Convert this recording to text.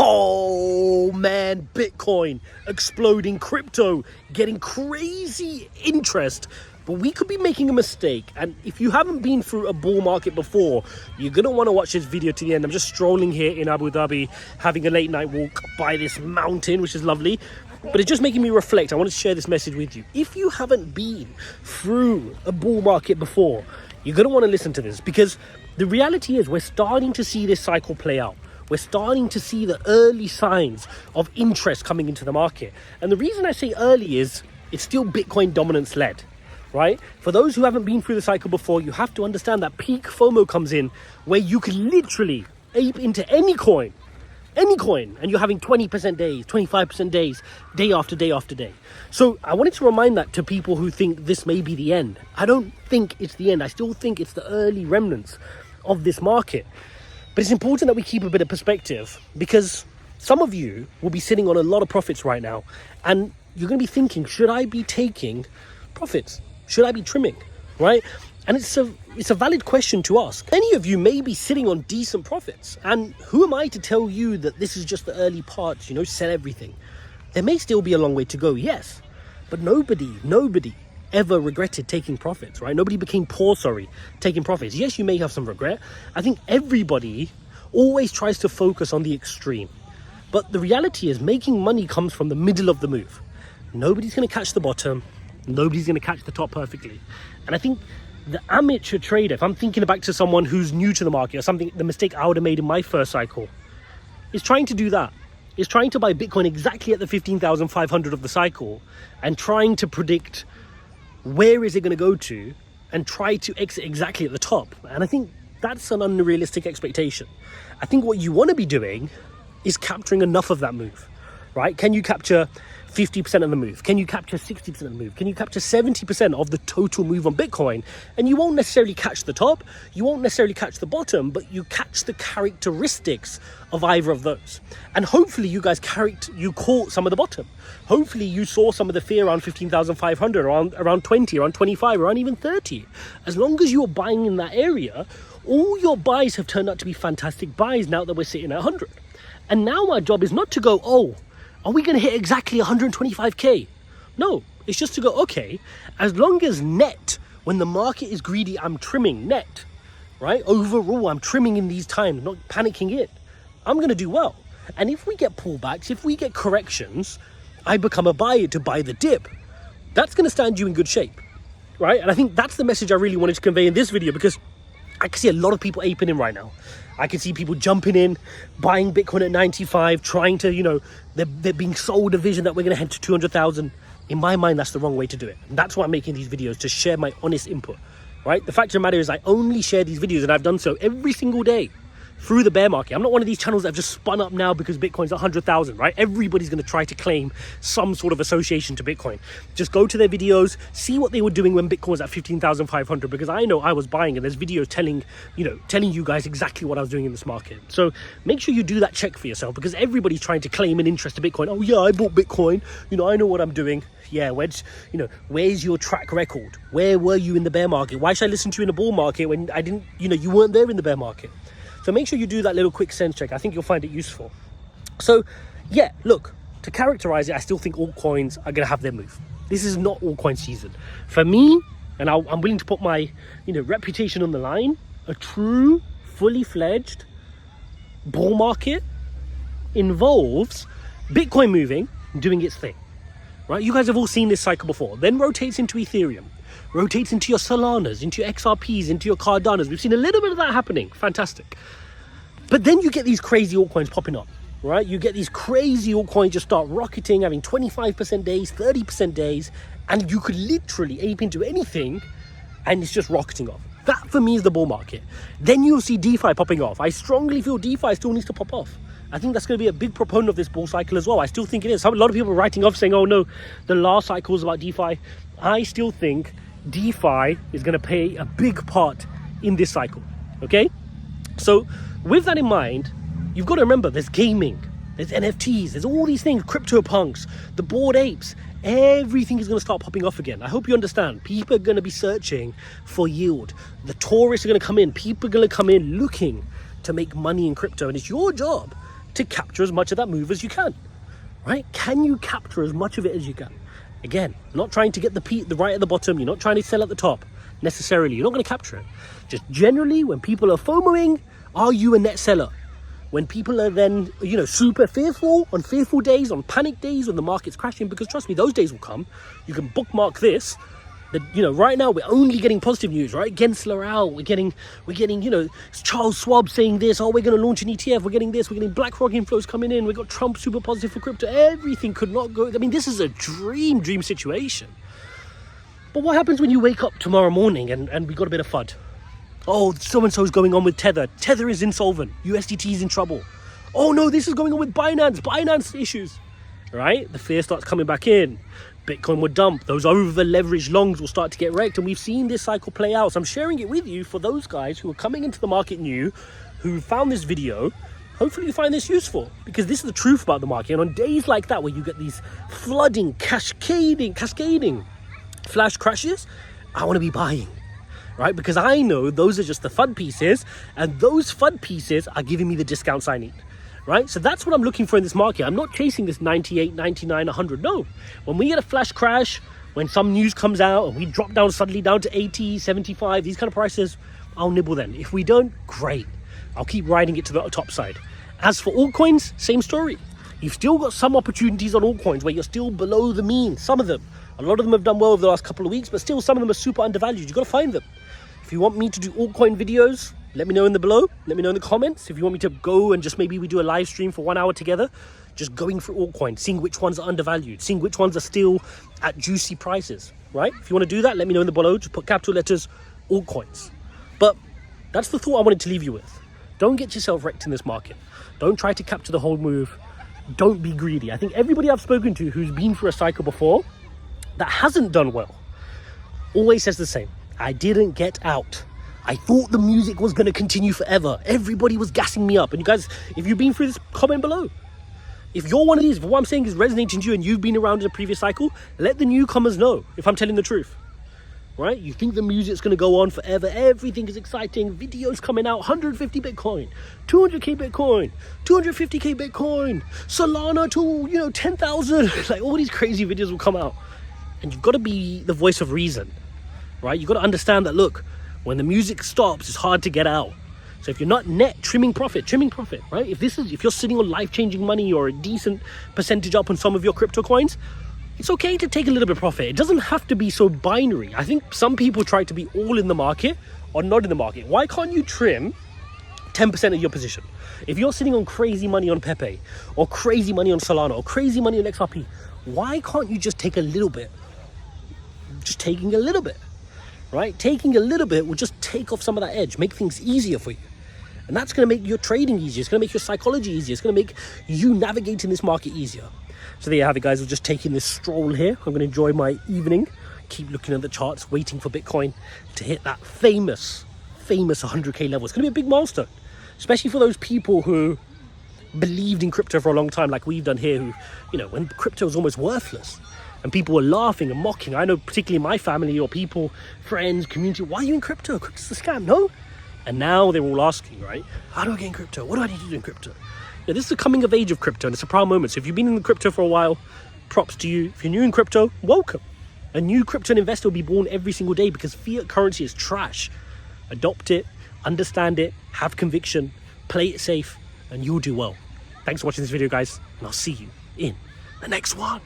Oh man, Bitcoin exploding, crypto getting crazy interest. But we could be making a mistake. And if you haven't been through a bull market before, you're going to want to watch this video to the end. I'm just strolling here in Abu Dhabi, having a late night walk by this mountain, which is lovely. But it's just making me reflect. I want to share this message with you. If you haven't been through a bull market before, you're going to want to listen to this, because the reality is we're starting to see this cycle play out. We're starting to see the early signs of interest coming into the market. And the reason I say early is it's still Bitcoin dominance led, right? For those who haven't been through the cycle before, you have to understand that peak FOMO comes in where you can literally ape into any coin, and you're having 20% days, 25% days, day after day after day. So I wanted to remind that to people who think this may be the end. I don't think it's the end. I still think it's the early remnants of this market. But it's important that we keep a bit of perspective, because some of you will be sitting on a lot of profits right now, and you're going to be thinking, should I be taking profits? Should I be trimming, right? And it's a valid question to ask. Many of you may be sitting on decent profits, and who am I to tell you that this is just the early parts, sell everything? There may still be a long way to go, yes, but nobody ever regretted taking profits, right? Nobody became poor, taking profits. Yes, you may have some regret. I think everybody always tries to focus on the extreme. But the reality is making money comes from the middle of the move. Nobody's going to catch the bottom. Nobody's going to catch the top perfectly. And I think the amateur trader, if I'm thinking back to someone who's new to the market or something, the mistake I would have made in my first cycle is trying to do that. Is trying to buy Bitcoin exactly at the 15,500 of the cycle and trying to predict where is it going to go to and try to exit exactly at the top. And I think that's an unrealistic expectation. I think what you want to be doing is capturing enough of that move, right? Can you capture 50% of the move? Can you capture 60% of the move? Can you capture 70% of the total move on Bitcoin? And you won't necessarily catch the top, you won't necessarily catch the bottom, but you catch the characteristics of either of those. And hopefully you guys caught some of the bottom. Hopefully you saw some of the fear around 15,500, around 20, around 25, around even 30. As long as you're buying in that area, all your buys have turned out to be fantastic buys now that we're sitting at 100. And now my job is not to go, oh, are we going to hit exactly 125k? No, it's just to go, okay, as long as net, when the market is greedy, I'm trimming net, right? Overall, I'm trimming in these times, not panicking it. I'm going to do well. And if we get pullbacks, if we get corrections, I become a buyer to buy the dip. That's going to stand you in good shape, right? And I think that's the message I really wanted to convey in this video, because I can see a lot of people aping in right now. I can see people jumping in, buying Bitcoin at 95, trying to, they're being sold a vision that we're going to head to 200,000. In my mind, that's the wrong way to do it. And that's why I'm making these videos, to share my honest input, right? The fact of the matter is I only share these videos, and I've done so every single day through the bear market. I'm not one of these channels that have just spun up now because Bitcoin's 100,000, right? Everybody's going to try to claim some sort of association to Bitcoin. Just go to their videos, see what they were doing when Bitcoin was at 15,500, because I know I was buying, and there's videos telling you guys exactly what I was doing in this market. So make sure you do that check for yourself, because everybody's trying to claim an interest to Bitcoin. Oh yeah, I bought Bitcoin. I know what I'm doing. Yeah, where's your track record? Where were you in the bear market? Why should I listen to you in the bull market when I didn't, you weren't there in the bear market? So make sure you do that little quick sense check. I think you'll find it useful. So yeah, look, to characterize it, I still think altcoins are going to have their move. This is not altcoin season. For me, and I'm willing to put my reputation on the line, a true, fully fledged bull market involves Bitcoin moving, doing its thing, right? You guys have all seen this cycle before. Then rotates into Ethereum, rotates into your Solanas, into your XRPs, into your Cardanas. We've seen a little bit of that happening. Fantastic. But then you get these crazy altcoins popping up, right? You get these crazy altcoins just start rocketing, having 25% days, 30% days, and you could literally ape into anything and it's just rocketing off. That for me is the bull market. Then you'll see DeFi popping off. I strongly feel DeFi still needs to pop off. I think that's going to be a big proponent of this bull cycle as well. I still think it is. A lot of people are writing off saying, oh no, the last cycle was about DeFi. I still think DeFi is going to play a big part in this cycle, okay? So with that in mind, you've got to remember there's gaming, there's NFTs, there's all these things, CryptoPunks, the Bored Apes, everything is going to start popping off again. I hope you understand. People are going to be searching for yield. The tourists are going to come in. People are going to come in looking to make money in crypto, and it's your job to capture as much of that move as you can, right? Can you capture as much of it as you can? Again, not trying to get the right at the bottom. You're not trying to sell at the top necessarily. You're not going to capture it. Just generally, when people are FOMOing, are you a net seller? When people are then, super fearful, on fearful days, on panic days, when the market's crashing, because trust me, those days will come. You can bookmark this. That, right now we're only getting positive news, right? Gensler out. We're getting, Charles Schwab saying this. Oh, we're going to launch an ETF. We're getting this. We're getting BlackRock inflows coming in. We got Trump super positive for crypto. Everything could not go. I mean, this is a dream situation. But what happens when you wake up tomorrow morning and we got a bit of FUD? Oh, so-and-so's going on with Tether. Tether is insolvent. USDT is in trouble. Oh no, this is going on with Binance. Binance issues, right? The fear starts coming back in. Bitcoin will dump. Those over-leveraged longs will start to get wrecked. And we've seen this cycle play out. So I'm sharing it with you for those guys who are coming into the market new, who found this video. Hopefully you find this useful, because this is the truth about the market. And on days like that, where you get these flooding, cascading flash crashes, I want to be buying. Right? Because I know those are just the FUD pieces, and those FUD pieces are giving me the discounts I need. Right? So that's what I'm looking for in this market. I'm not chasing this 98, 99, 100. No. When we get a flash crash, when some news comes out and we drop down suddenly down to 80, 75, these kind of prices, I'll nibble then. If we don't, great. I'll keep riding it to the top side. As for altcoins, same story. You've still got some opportunities on altcoins where you're still below the mean. Some of them. A lot of them have done well over the last couple of weeks, but still some of them are super undervalued. You've got to find them. If you want me to do altcoin videos, let me know in the below. Let me know in the comments. If you want me to go and just maybe we do a live stream for 1 hour together, just going through altcoins, seeing which ones are undervalued, seeing which ones are still at juicy prices, right? If you want to do that, let me know in the below. Just put capital letters, altcoins. But that's the thought I wanted to leave you with. Don't get yourself wrecked in this market. Don't try to capture the whole move. Don't be greedy. I think everybody I've spoken to who's been through a cycle before that hasn't done well always says the same. I didn't get out. I thought the music was going to continue forever. Everybody was gassing me up. And you guys, if you've been through this, comment below. If you're one of these, if what I'm saying is resonating to you and you've been around in a previous cycle, let the newcomers know if I'm telling the truth. Right? You think the music's going to go on forever. Everything is exciting. Videos coming out. 150 Bitcoin, 200k Bitcoin, 250k Bitcoin, Solana to, 10,000. Like all these crazy videos will come out. And you've got to be the voice of reason. Right? You've got to understand that, look, when the music stops, it's hard to get out. So if you're not net trimming profit, right? If you're sitting on life-changing money or a decent percentage up on some of your crypto coins, it's okay to take a little bit of profit. It doesn't have to be so binary. I think some people try to be all in the market or not in the market. Why can't you trim 10% of your position? If you're sitting on crazy money on Pepe or crazy money on Solana or crazy money on XRP, why can't you just take a little bit? Just taking a little bit. Right? Taking a little bit will just take off some of that edge, make things easier for you. And that's going to make your trading easier. It's going to make your psychology easier. It's going to make you navigating this market easier. So there you have it, guys. We're just taking this stroll here. I'm going to enjoy my evening. Keep looking at the charts, waiting for Bitcoin to hit that famous 100k level. It's going to be a big milestone, especially for those people who believed in crypto for a long time, like we've done here, who, when crypto was almost worthless. And people were laughing and mocking. I know particularly my family or people, friends, community, why are you in crypto? Crypto's a scam, no? And now they're all asking, right? How do I get in crypto? What do I need to do in crypto? This is the coming of age of crypto, and it's a proud moment. So if you've been in crypto for a while, props to you. If you're new in crypto, welcome. A new crypto investor will be born every single day because fiat currency is trash. Adopt it, understand it, have conviction, play it safe, and you'll do well. Thanks for watching this video, guys, and I'll see you in the next one.